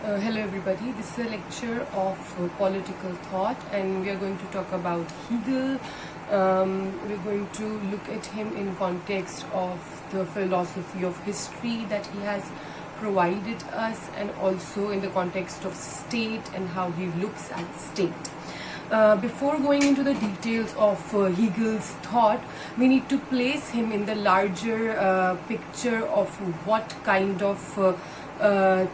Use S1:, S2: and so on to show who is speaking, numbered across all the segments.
S1: Hello everybody, this is a lecture of political thought and we are going to talk about Hegel. We're going to look at him in context of the philosophy of history that he has provided us, and also in the context of state and how he looks at state. Before going into the details of Hegel's thought, we need to place him in the larger picture of what kind of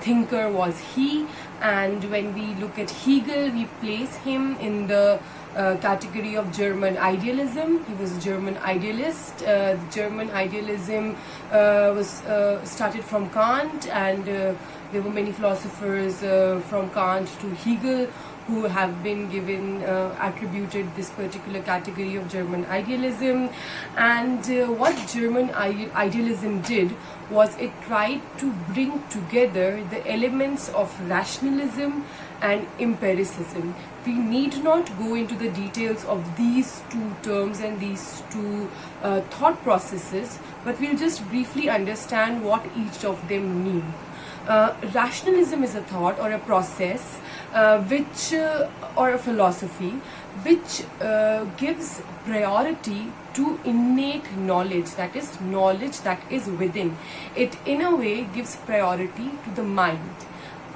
S1: thinker was he. And when we look at Hegel, we place him in the category of German idealism. He was a German idealist. The German idealism was started from Kant, and there were many philosophers from Kant to Hegel who have been given attributed this particular category of German idealism. And what German idealism did was it tried to bring together the elements of rationalism and empiricism. We need not go into the details of these two terms and these two thought processes, but we'll just briefly understand what each of them mean. Rationalism is a thought or a process or a philosophy which gives priority to innate knowledge, that is knowledge that is within. It in a way gives priority to the mind.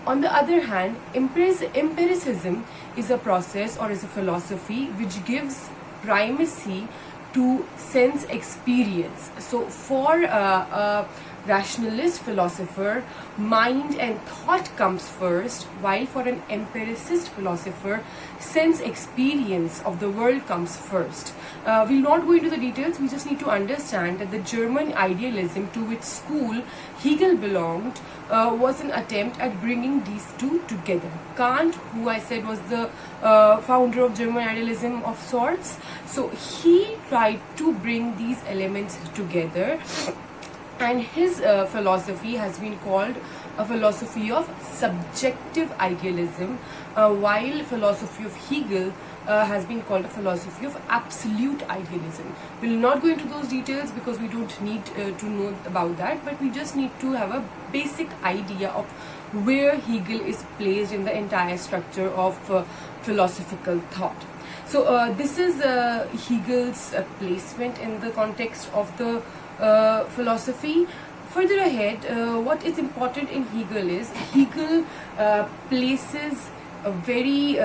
S1: On the other hand, empiricism is a process or is a philosophy which gives primacy to sense experience. So for a rationalist philosopher, mind and thought comes first, while for an empiricist philosopher, sense experience of the world comes first. We'll not go into the details, we just need to understand that the German idealism to which school Hegel belonged was an attempt at bringing these two together. Kant, who I said was the founder of German idealism of sorts, so he tried to bring these elements together, and his philosophy has been called a philosophy of subjective idealism, while philosophy of Hegel has been called a philosophy of absolute idealism. We'll not go into those details because we don't need to know about that, but we just need to have a basic idea of where Hegel is placed in the entire structure of philosophical thought. So this is Hegel's placement in the context of the philosophy. Further ahead, what is important in Hegel is Hegel places a very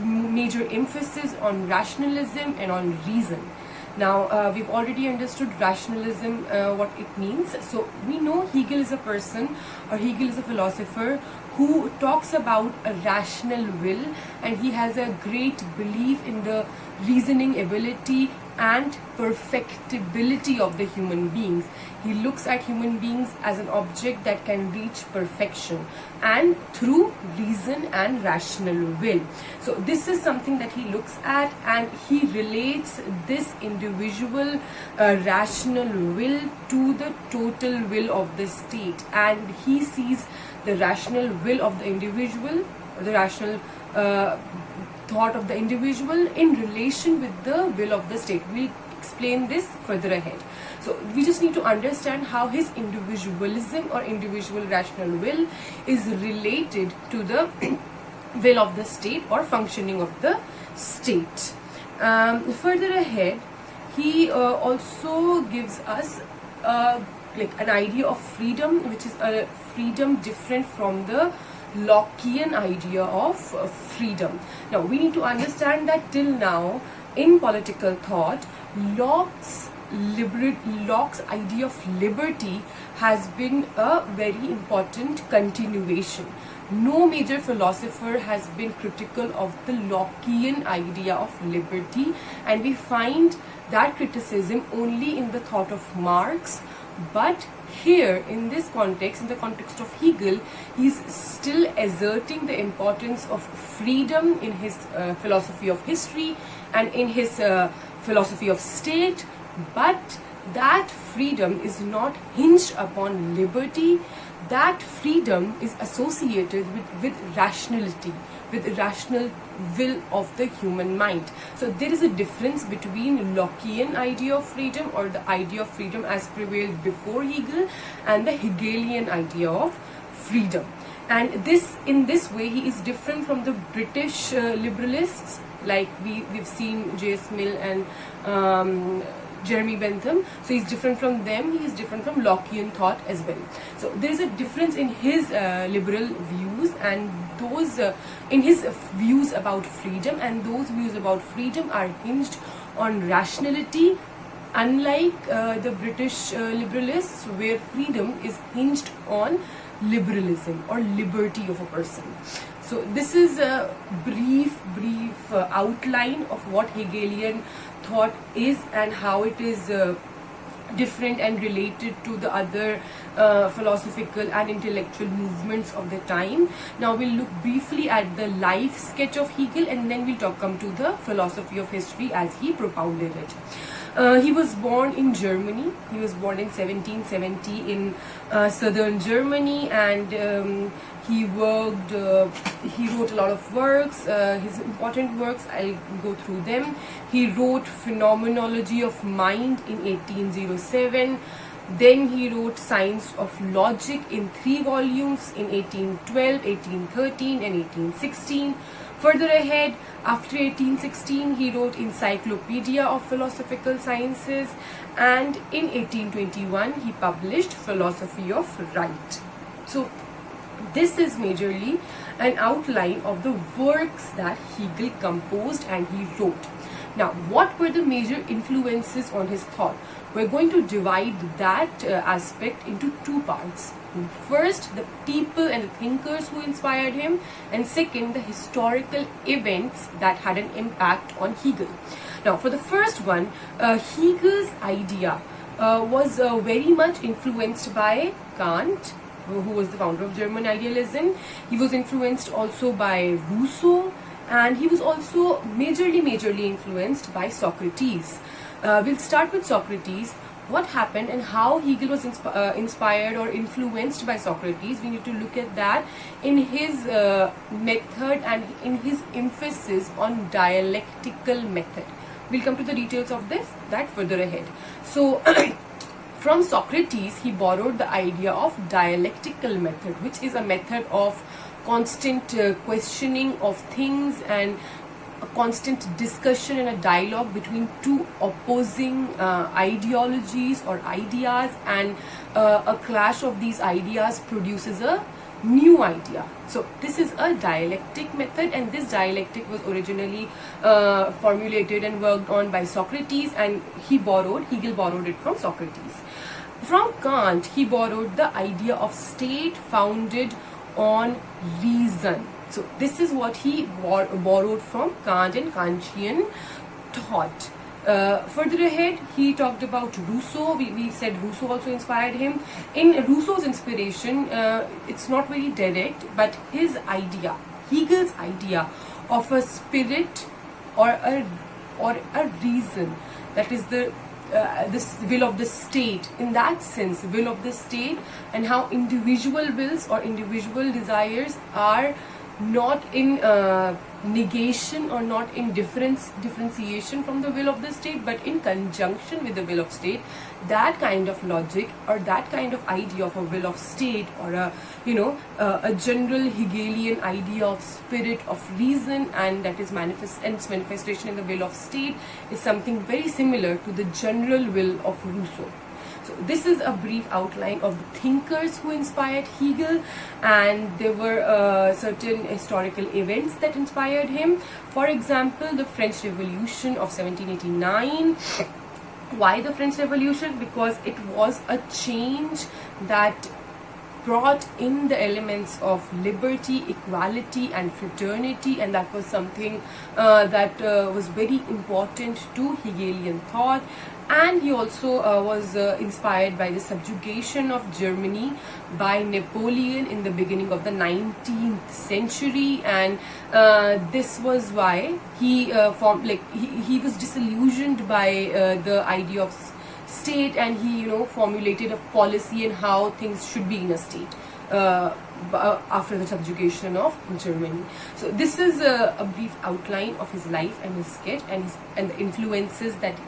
S1: major emphasis on rationalism and on reason. Now, we've already understood rationalism, what it means. So we know Hegel is a person, or Hegel is a philosopher who talks about a rational will, and he has a great belief in the reasoning ability and perfectibility of the human beings. He looks at human beings as an object that can reach perfection, and through reason and rational will. So this is something that he looks at, and he relates this individual rational will to the total will of the state, and he sees the rational will of the individual, or the rational thought of the individual in relation with the will of the state. We'll explain this further ahead. So we just need to understand how his individualism or individual rational will is related to the will of the state or functioning of the state. Further ahead, he also gives us like an idea of freedom, which is a freedom different from the Lockean idea of freedom. Now we need to understand that till now in political thought, Locke's idea of liberty has been a very important continuation. No major philosopher has been critical of the Lockean idea of liberty, and we find that criticism only in the thought of Marx. But here, in this context, in the context of Hegel, he's still asserting the importance of freedom in his philosophy of history and in his philosophy of state, but that freedom is not hinged upon liberty. That freedom is associated with rationality, with rational will of the human mind. So there is a difference between Lockean idea of freedom, or the idea of freedom as prevailed before Hegel, and the Hegelian idea of freedom. And in this way he is different from the British liberalists, like we've seen J.S. Mill and Jeremy Bentham. So he's different from them. He is different from Lockean thought as well. So there is a difference in his liberal views, and those in his views about freedom, and those views about freedom are hinged on rationality, unlike the British liberalists, where freedom is hinged on liberalism or liberty of a person. So this is a brief outline of what Hegelian thought is and how it is different and related to the other philosophical and intellectual movements of the time. Now we'll look briefly at the life sketch of Hegel, and then we'll come to the philosophy of history as he propounded it. He was born in Germany. He was born in 1770 in southern Germany, and he worked. He wrote a lot of works. His important works, I'll go through them. He wrote Phenomenology of Mind in 1807. Then he wrote Science of Logic in 3 volumes in 1812, 1813, and 1816. Further ahead, after 1816, he wrote Encyclopedia of Philosophical Sciences, and in 1821, he published Philosophy of Right. So this is majorly an outline of the works that Hegel composed and he wrote. Now, what were the major influences on his thought? We're going to divide that aspect into 2 parts. First, the people and the thinkers who inspired him, and second, the historical events that had an impact on Hegel. Now, for the first one, Hegel's idea was very much influenced by Kant, who was the founder of German idealism. He was influenced also by Rousseau, and he was also majorly influenced by Socrates. We'll start with Socrates. What happened and how Hegel was inspired or influenced by Socrates. We need to look at that in his method and in his emphasis on dialectical method. We'll come to the details of that further ahead. So from Socrates, he borrowed the idea of dialectical method, which is a method of constant questioning of things and a constant discussion and a dialogue between 2 opposing ideologies or ideas, and a clash of these ideas produces a new idea. So this is a dialectic method, and this dialectic was originally formulated and worked on by Socrates, and Hegel borrowed it from Socrates. From Kant, he borrowed the idea of state founded on reason. So this is what he borrowed from Kant and Kantian thought. Further ahead, he talked about Rousseau. We said Rousseau also inspired him. In Rousseau's inspiration, it's not very direct, but his idea, Hegel's idea of a spirit or a reason, that is the this will of the state, in that sense, will of the state, and how individual wills or individual desires are not in negation or not in differentiation from the will of the state, but in conjunction with the will of state. That kind of logic or that kind of idea of a will of state, or a general Hegelian idea of spirit, of reason, and that is its manifestation in the will of state, is something very similar to the general will of Rousseau. So this is a brief outline of the thinkers who inspired Hegel, and there were certain historical events that inspired him. For example, the French Revolution of 1789. Why the French Revolution? Because it was a change that brought in the elements of liberty, equality, and fraternity, and that was something that was very important to Hegelian thought. And he also was inspired by the subjugation of Germany by Napoleon in the beginning of the 19th century, and this was why he he was disillusioned by the idea of state, and he formulated a policy and how things should be in a state. after the subjugation of Germany. So this is a brief outline of his life and his sketch and the influences that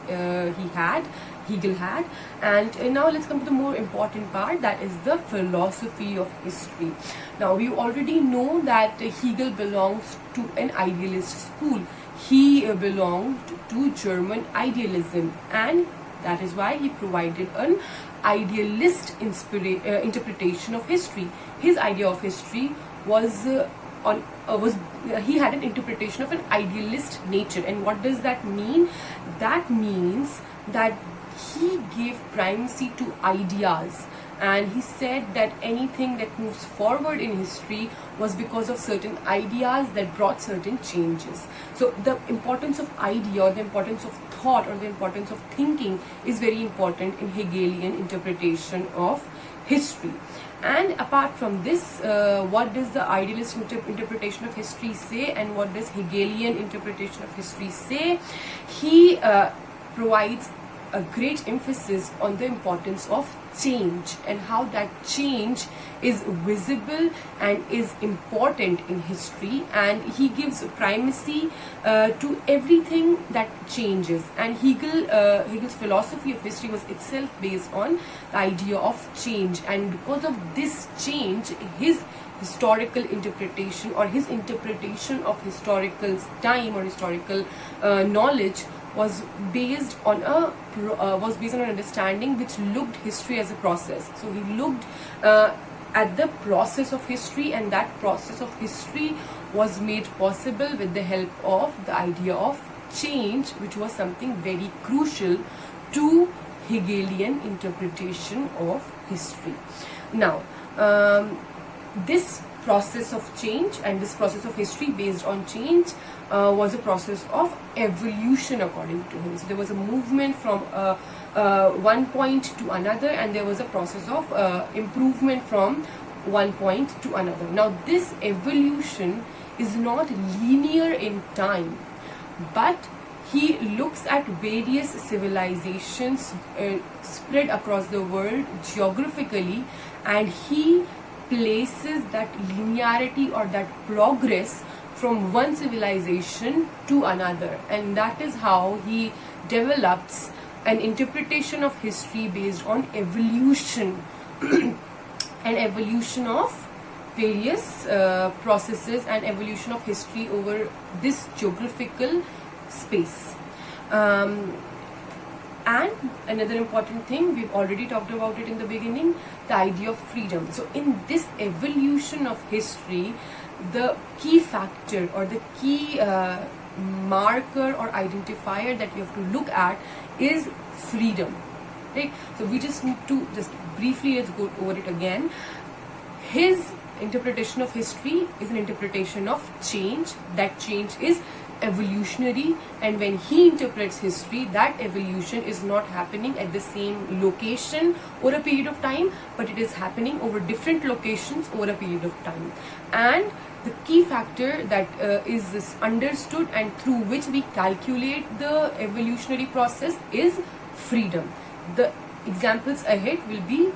S1: Hegel had. And now let's come to the more important part, that is the philosophy of history. Now we already know that Hegel belongs to an idealist school. He belonged to German idealism, and that is why he provided an idealist interpretation of history. His idea of history was he had an interpretation of an idealist nature. And what does that mean? That means that he gave primacy to ideas, and he said that anything that moves forward in history was because of certain ideas that brought certain changes. So the importance of idea, or the importance of thought, or the importance of thinking is very important in Hegelian interpretation of history. And apart from this, what does the idealist interpretation of history say, and what does Hegelian interpretation of history say? He provides a great emphasis on the importance of change, and how that change is visible and is important in history, and he gives primacy to everything that changes. And Hegel's philosophy of history was itself based on the idea of change, and because of this change, his historical interpretation, or his interpretation of historical time or historical knowledge was based on an understanding which looked history as a process. So he looked at the process of history, and that process of history was made possible with the help of the idea of change, which was something very crucial to Hegelian interpretation of history. Now, this process of change and this process of history based on change was a process of evolution according to him. So there was a movement from one point to another, and there was a process of improvement from one point to another. Now this evolution is not linear in time, but he looks at various civilizations spread across the world geographically, and he places that linearity or that progress from one civilization to another, and that is how he develops an interpretation of history based on evolution and evolution of various processes and evolution of history over this geographical space. And another important thing, we've already talked about it in the beginning, the idea of freedom. So in this evolution of history, the key factor or the key marker or identifier that you have to look at is freedom, right? So we just need to just briefly, let's go over it again. His interpretation of history is an interpretation of change. That change is evolutionary, and when he interprets history, that evolution is not happening at the same location over a period of time, but it is happening over different locations over a period of time. And the key factor that is understood and through which we calculate the evolutionary process is freedom. The examples ahead will be,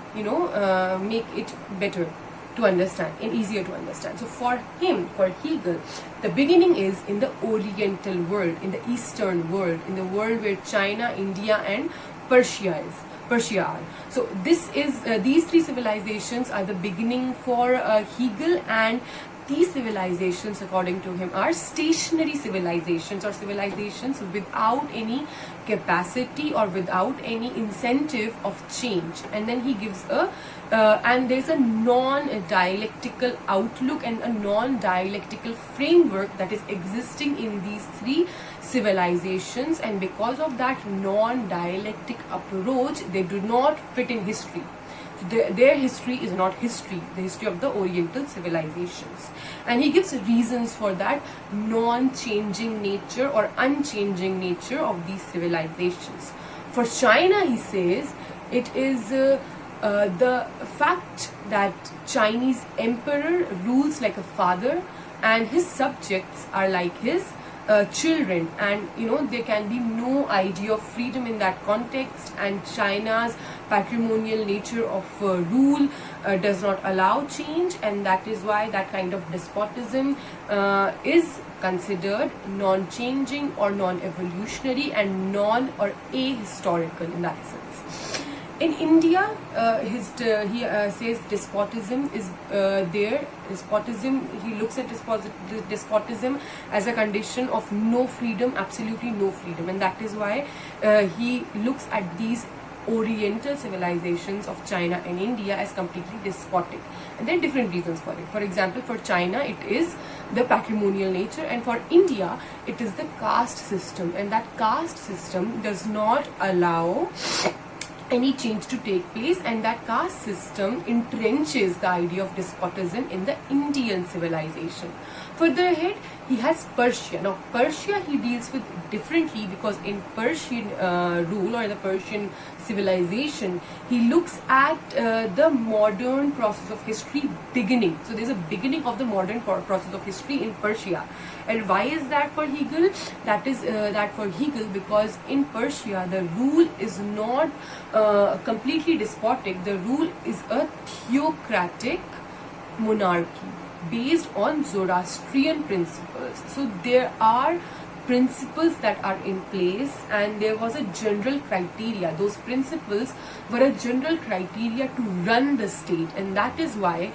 S1: make it better to understand and easier to understand. So for him, for Hegel, the beginning is in the Oriental world, in the Eastern world, in the world where China, India and Persia are. So this is these three civilizations are the beginning for Hegel, and these civilizations, according to him, are stationary civilizations, or civilizations without any capacity or without any incentive of change. And then he gives and there's a non-dialectical outlook and a non-dialectical framework that is existing in these three civilizations, and because of that non-dialectic approach, they do not fit in history. Their history is not history, the history of the Oriental civilizations. And he gives reasons for that non-changing nature or unchanging nature of these civilizations. For China, he says, it is the fact that Chinese emperor rules like a father, and his subjects are like his children, and there can be no idea of freedom in that context, and China's patrimonial nature of rule does not allow change, and that is why that kind of despotism is considered non-changing or non-evolutionary and non or ahistorical in that sense. In India, he says despotism is there. Despotism, he looks at despotism as a condition of no freedom, absolutely no freedom, and that is why he looks at these Oriental civilizations of China and India as completely despotic, and there are different reasons for it. For example, for China it is the patrimonial nature, and for India it is the caste system, and that caste system does not allow any change to take place, and that caste system entrenches the idea of despotism in the Indian civilization. Further ahead, he has Persia. Now Persia he deals with differently, because in Persian rule or the Persian civilization, he looks at the modern process of history beginning. So there's a beginning of the modern process of history in Persia. And why is that for Hegel? That is that for Hegel because in Persia the rule is not completely despotic. The rule is a theocratic monarchy based on Zoroastrian principles. So there are principles that are in place, and there was a general criteria. Those principles were a general criteria to run the state, and that is why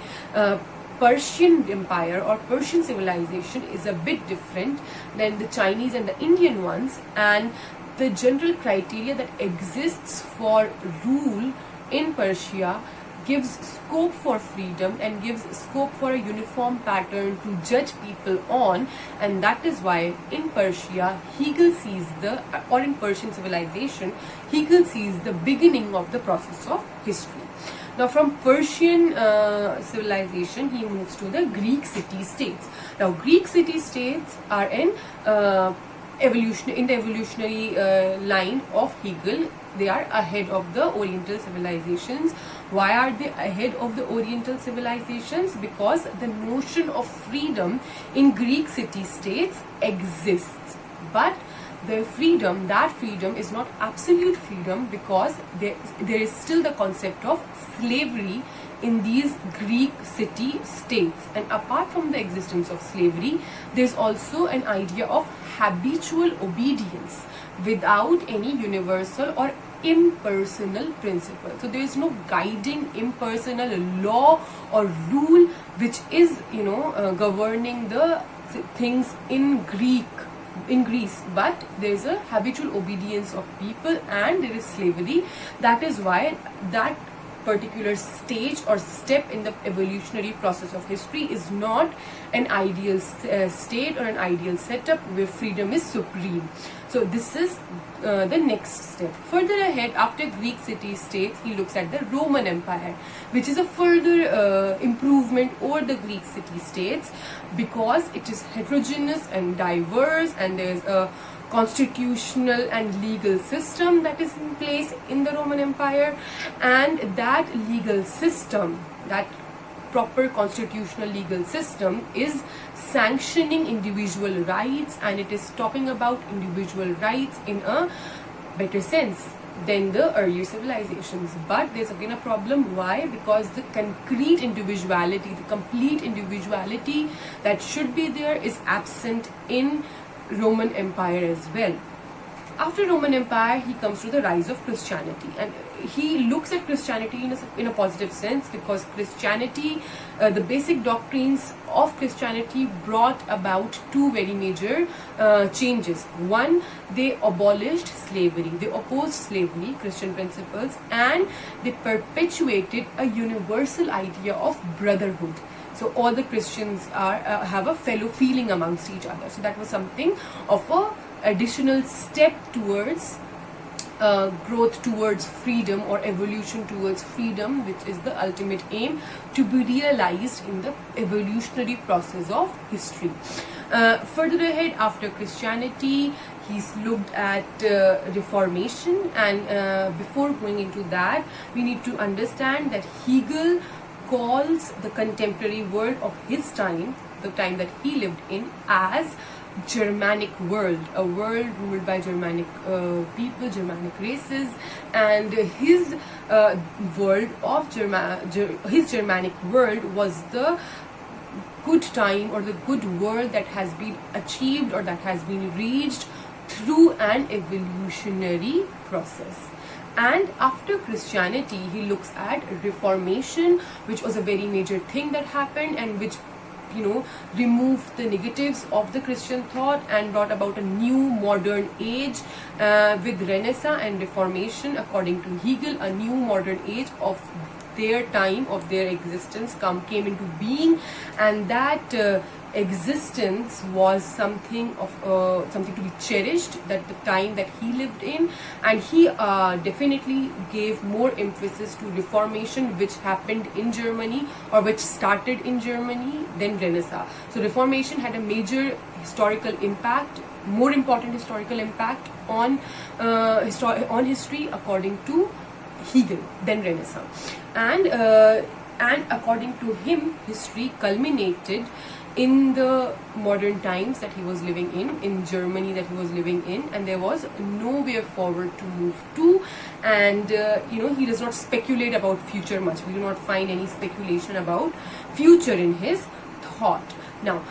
S1: Persian Empire or Persian civilization is a bit different than the Chinese and the Indian ones, and the general criteria that exists for rule in Persia gives scope for freedom and gives scope for a uniform pattern to judge people on, and that is why in Persia Hegel sees or in Persian civilization Hegel sees the beginning of the process of history. Now from Persian civilization he moves to the Greek city-states. Now Greek city-states are in the evolutionary line of Hegel. They are ahead of the Oriental civilizations. Why are they ahead of the Oriental civilizations? Because the notion of freedom in Greek city-states exists, but that freedom is not absolute freedom, because there is still the concept of slavery in these Greek city-states. And apart from the existence of slavery, there's also an idea of habitual obedience without any universal or impersonal principle. So there is no guiding impersonal law or rule which is governing the things in Greece, but there is a habitual obedience of people, and there is slavery. That is why that particular stage or step in the evolutionary process of history is not an ideal state or an ideal setup where freedom is supreme. So this is the next step. Further ahead, after Greek city-states, he looks at the Roman Empire, which is a further improvement over the Greek city-states, because it is heterogeneous and diverse, and there is a constitutional and legal system that is in place in the Roman Empire, and that legal system, that proper constitutional legal system, is sanctioning individual rights, and it is talking about individual rights in a better sense than the earlier civilizations. But there's again a problem. Why? Because the concrete individuality, the complete individuality that should be there is absent in Roman Empire as well. After Roman Empire, he comes to the rise of Christianity, and he looks at Christianity in a positive sense, because Christianity, the basic doctrines of Christianity brought about two very major changes. One, they abolished slavery, they opposed slavery, Christian principles, and they perpetuated a universal idea of brotherhood. So all the Christians have a fellow feeling amongst each other. So that was something of a additional step towards growth towards freedom, or evolution towards freedom, which is the ultimate aim to be realized in the evolutionary process of history. Further ahead, after Christianity, he's looked at Reformation, and before going into that, we need to understand that Hegel calls the contemporary world of his time, the time that he lived in, as Germanic world, a world ruled by Germanic people, Germanic races, and his world of his Germanic world was the good time or the good world that has been achieved or that has been reached through an evolutionary process. And after Christianity, he looks at Reformation, which was a very major thing that happened and which removed the negatives of the Christian thought and brought about a new modern age with Renaissance and Reformation. According to Hegel, a new modern age of their time, of their existence came into being, and that existence was something to be cherished, that the time that he lived in. And he definitely gave more emphasis to Reformation, which happened in Germany or which started in Germany, than Renaissance. So Reformation had a major historical impact, more important historical impact on history according to Hegel than Renaissance. And according to him, history culminated in the modern times that he was living in Germany that he was living in, and there was nowhere forward to move to. And he does not speculate about future much. We do not find any speculation about future in his thought. Now,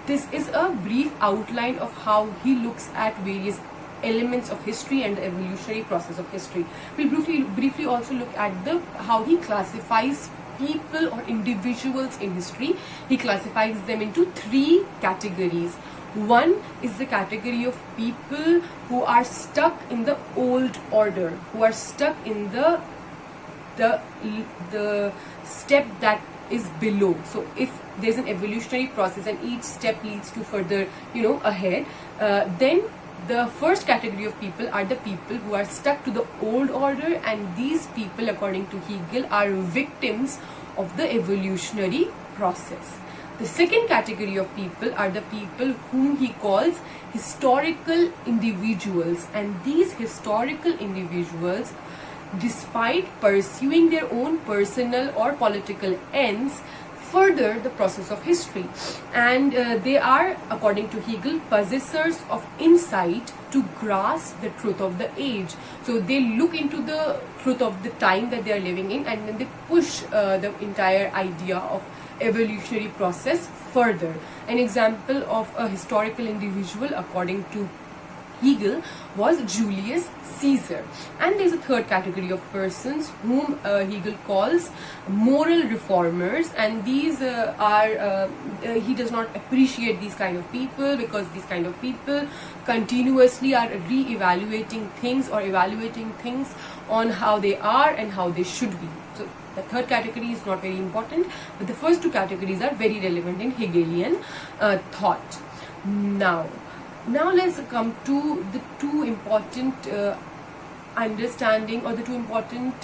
S1: this is a brief outline of how he looks at various elements of history and the evolutionary process of history. We'll briefly also look at how he classifies people or individuals in history. He classifies them into three categories. One is the category of people who are stuck in the old order, who are stuck in the step that is below. So if there's an evolutionary process and each step leads to further ahead, then the first category of people are the people who are stuck to the old order, and these people, according to Hegel, are victims of the evolutionary process. The second category of people are the people whom he calls historical individuals, and these historical individuals, despite pursuing their own personal or political ends, further the process of history, and they are, according to Hegel, possessors of insight to grasp the truth of the age. So they look into the truth of the time that they are living in, and then they push the entire idea of evolutionary process further. An example of a historical individual, according to Hegel, was Julius Caesar. And there's a third category of persons whom Hegel calls moral reformers, and these he does not appreciate these kind of people, because these kind of people continuously are re-evaluating things or evaluating things on how they are and how they should be. So the third category is not very important, but the first two categories are very relevant in Hegelian thought. Now let's come to the two important understanding, or the two important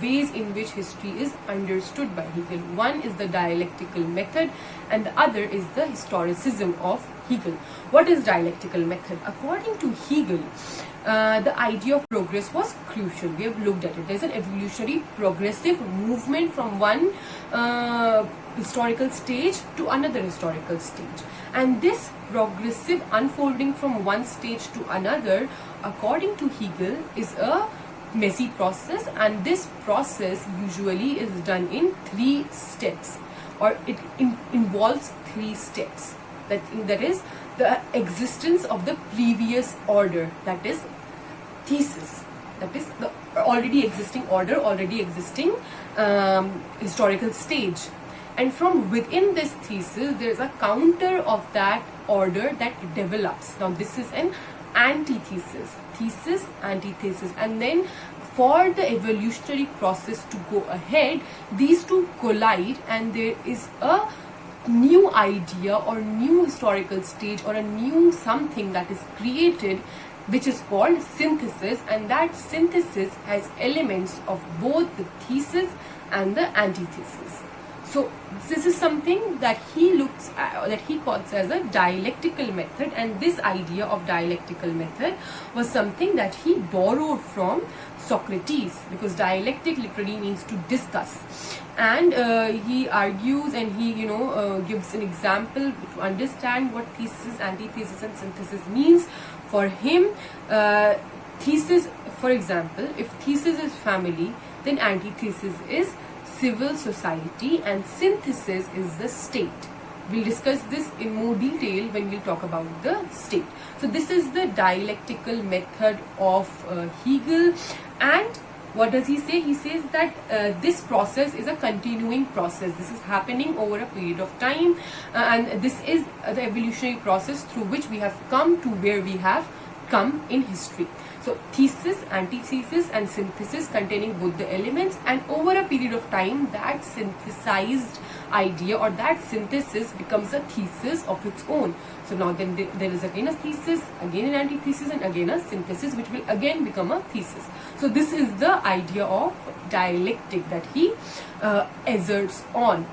S1: ways in which history is understood by Hegel. One is the dialectical method, and the other is the historicism of Hegel. What is dialectical method? According to Hegel, the idea of progress was crucial. We have looked at it. There's an evolutionary progressive movement from one historical stage to another historical stage, and this progressive unfolding from one stage to another, according to Hegel, is a messy process, and this process usually is done in 3 steps, or it involves 3 steps. That is the existence of the previous order, that is thesis, that is the already existing order, already existing historical stage. And from within this thesis, there is a counter of that order that develops. Now this is an antithesis, thesis, antithesis, and then for the evolutionary process to go ahead, these two collide, and there is a new idea or new historical stage or a new something that is created, which is called synthesis, and that synthesis has elements of both the thesis and the antithesis. So this is something that he looks at, that he calls as a dialectical method, and this idea of dialectical method was something that he borrowed from Socrates, because dialectic literally means to discuss. And he argues, and he gives an example to understand what thesis, antithesis and synthesis means. For him, thesis, for example, if thesis is family, then antithesis is civil society, and synthesis is the state. We'll discuss this in more detail when we'll talk about the state. So this is the dialectical method of Hegel. And what does he say? He says that this process is a continuing process. This is happening over a period of time, and this is the evolutionary process through which we have come to where we have come in history. So thesis, antithesis and synthesis containing both the elements, and over a period of time that synthesized idea or that synthesis becomes a thesis of its own. So now then there is again a thesis, again an antithesis, and again a synthesis, which will again become a thesis. So this is the idea of dialectic that he asserts on.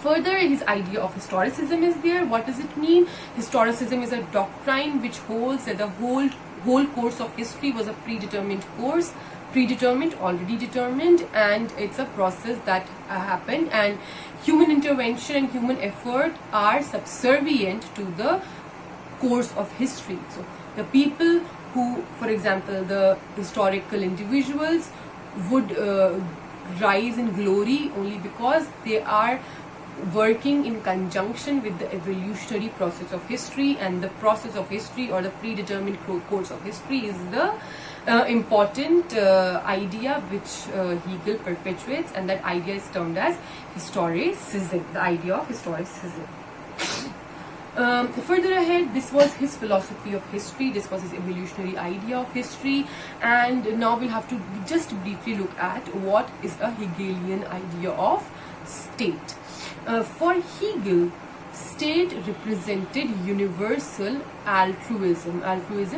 S1: Further, his idea of historicism is there. What does it mean? Historicism is a doctrine which holds that the whole course of history was a predetermined course, predetermined, already determined, and it's a process that happened, and human intervention and human effort are subservient to the course of history. So the people who, for example, the historical individuals would rise in glory only because they are working in conjunction with the evolutionary process of history, and the process of history or the predetermined course of history is the important idea which Hegel perpetuates, and that idea is termed as historicism, the idea of historicism. Further ahead, this was his philosophy of history, this was his evolutionary idea of history, and now we'll have to just briefly look at what is a Hegelian idea of state. For Hegel, state represented universal altruism,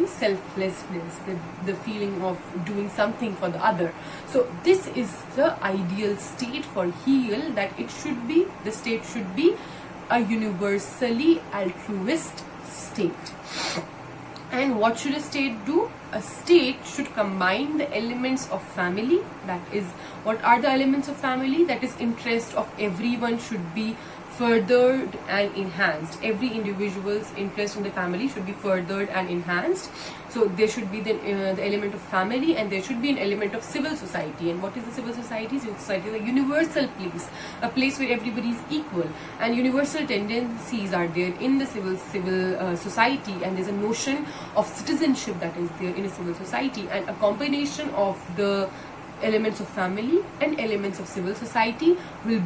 S1: selflessness, the feeling of doing something for the other. So this is the ideal state for Hegel, that it should be, the state should be a universally altruist state. And what should a state do? A state should combine the elements of family, that is, what are the elements of family? That is, interest of everyone should be furthered and enhanced. Every individual's interest in the family should be furthered and enhanced. So there should be the element of family, and there should be an element of civil society. And what is the civil society? Civil society is a universal place, a place where everybody is equal, and universal tendencies are there in the civil society, and there's a notion of citizenship that is there in a civil society, and a combination of the elements of family and elements of civil society will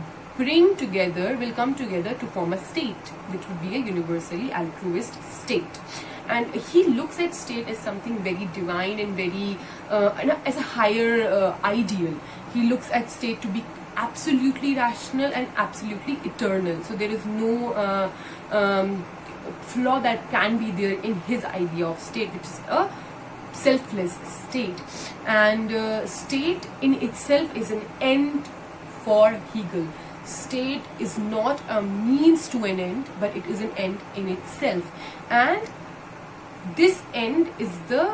S1: come together to form a state, which would be a universally altruist state. And he looks at state as something very divine and very as a higher ideal. He looks at state to be absolutely rational and absolutely eternal. So there is no flaw that can be there in his idea of state, which is a selfless state. And state in itself is an end for Hegel. State is not a means to an end, but it is an end in itself, and this end is the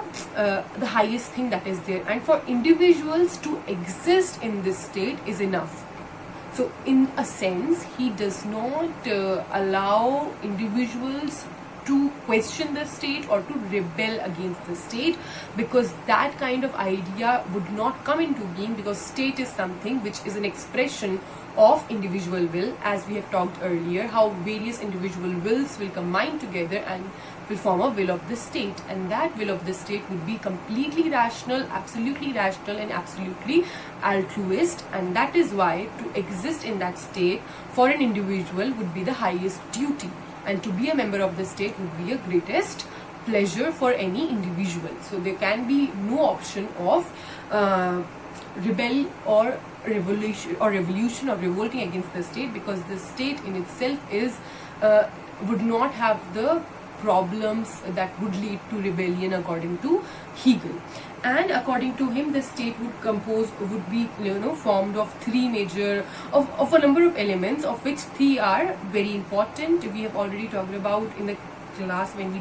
S1: highest thing that is there, and for individuals to exist in this state is enough. So in a sense, he does not allow individuals to question the state or to rebel against the state, because that kind of idea would not come into being, because state is something which is an expression of individual will, as we have talked earlier, how various individual wills will combine together and will form a will of the state, and that will of the state would be completely rational, and absolutely altruist, and that is why to exist in that state for an individual would be the highest duty, and to be a member of the state would be a greatest pleasure for any individual. So there can be no option of rebel or revolution or revolting against the state, because the state in itself is would not have the problems that would lead to rebellion according to Hegel. And according to him, the state would be formed of three major of a number of elements, of which three are very important. We have already talked about in the class when we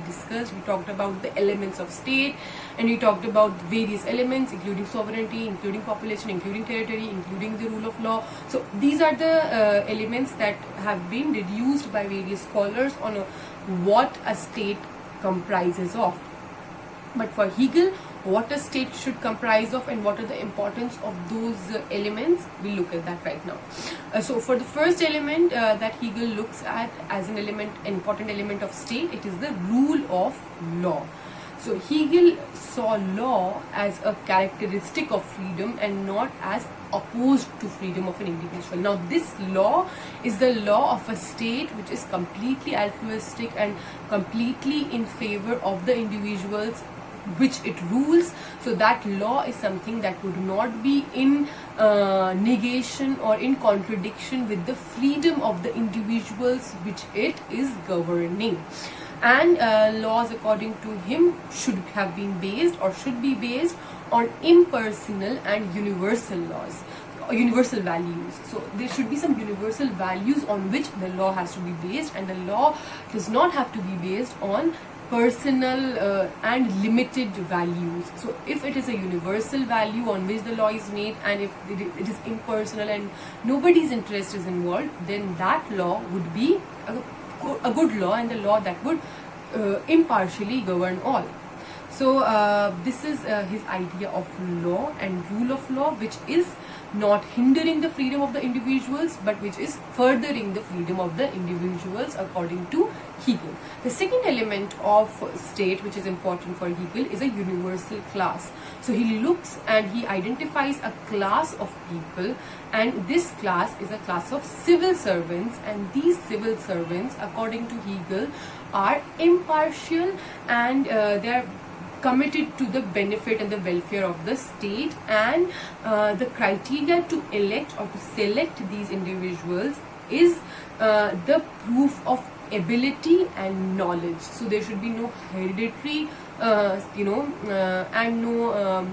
S1: talked about the elements of state, and we talked about various elements including sovereignty, including population, including territory, including the rule of law. So these are the elements that have been deduced by various scholars on what a state comprises of. But for Hegel, what a state should comprise of and what are the importance of those elements, we'll look at that right now. So for the first element that Hegel looks at as an important element of state, it is the rule of law. So Hegel saw law as a characteristic of freedom and not as opposed to freedom of an individual. Now this law is the law of a state which is completely altruistic and completely in favor of the individuals which it rules. So that law is something that would not be in negation or in contradiction with the freedom of the individuals which it is governing. And laws, according to him, should have been based or should be based on impersonal and universal laws, universal values. So there should be some universal values on which the law has to be based, and the law does not have to be based on personal and limited values. So if it is a universal value on which the law is made, and if it is impersonal and nobody's interest is involved, then that law would be a good law, and the law that would impartially govern all. So this is his idea of law and rule of law, which is not hindering the freedom of the individuals, but which is furthering the freedom of the individuals according to Hegel. The second element of state which is important for Hegel is a universal class. So he looks and he identifies a class of people, and this class is a class of civil servants, and these civil servants according to Hegel are impartial, and they are committed to the benefit and the welfare of the state, and the criteria to elect or to select these individuals is the proof of ability and knowledge. So there should be no hereditary and no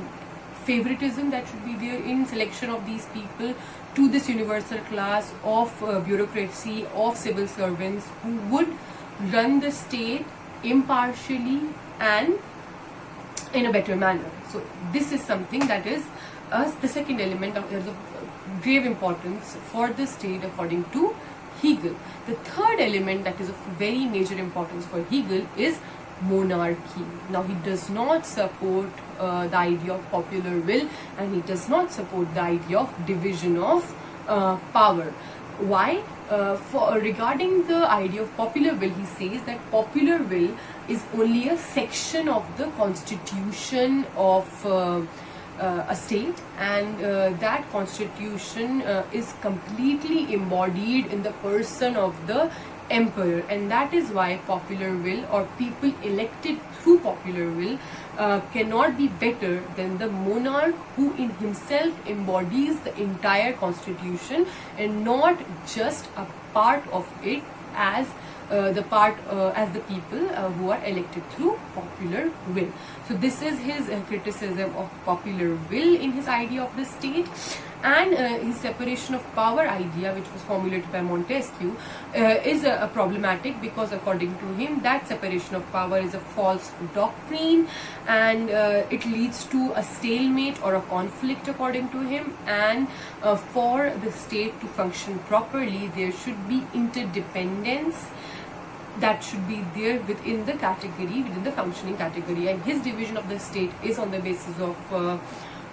S1: favoritism that should be there in selection of these people to this universal class of bureaucracy, of civil servants who would run the state impartially and in a better manner. So this is something that is the second element of grave importance for the state according to Hegel. The third element that is of very major importance for Hegel is monarchy. Now he does not support the idea of popular will, and he does not support the idea of division of power. Why? Regarding the idea of popular will, he says that popular will is only a section of the constitution of a state, and that constitution is completely embodied in the person of the emperor, and that is why popular will or people elected through popular will cannot be better than the monarch who in himself embodies the entire constitution and not just a part of it as the people who are elected through popular will. So this is his criticism of popular will in his idea of the state, and his separation of power idea, which was formulated by Montesquieu, is problematic, because according to him that separation of power is a false doctrine, and it leads to a stalemate or a conflict according to him, and for the state to function properly there should be interdependence that should be there within the category, within the functioning category, and his division of the state is on the basis of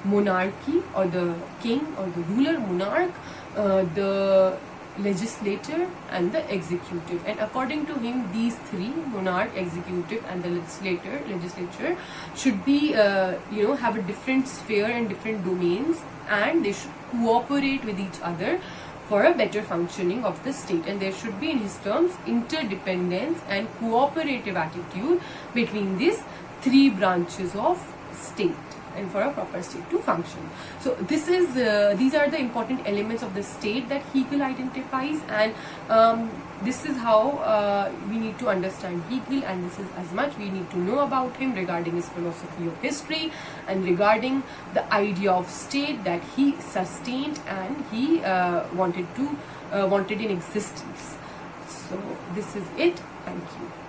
S1: monarchy, or the king or the ruler, monarch, the legislator and the executive. And according to him, these three, monarch, executive and the legislature should be have a different sphere and different domains, and they should cooperate with each other for a better functioning of the state, and there should be, in his terms, interdependence and cooperative attitude between these three branches of state. and for a proper state to function. So these are the important elements of the state that Hegel identifies, and this is how we need to understand Hegel, and this is as much we need to know about him regarding his philosophy of history and regarding the idea of state that he sustained and he wanted in existence. So this is it. Thank you.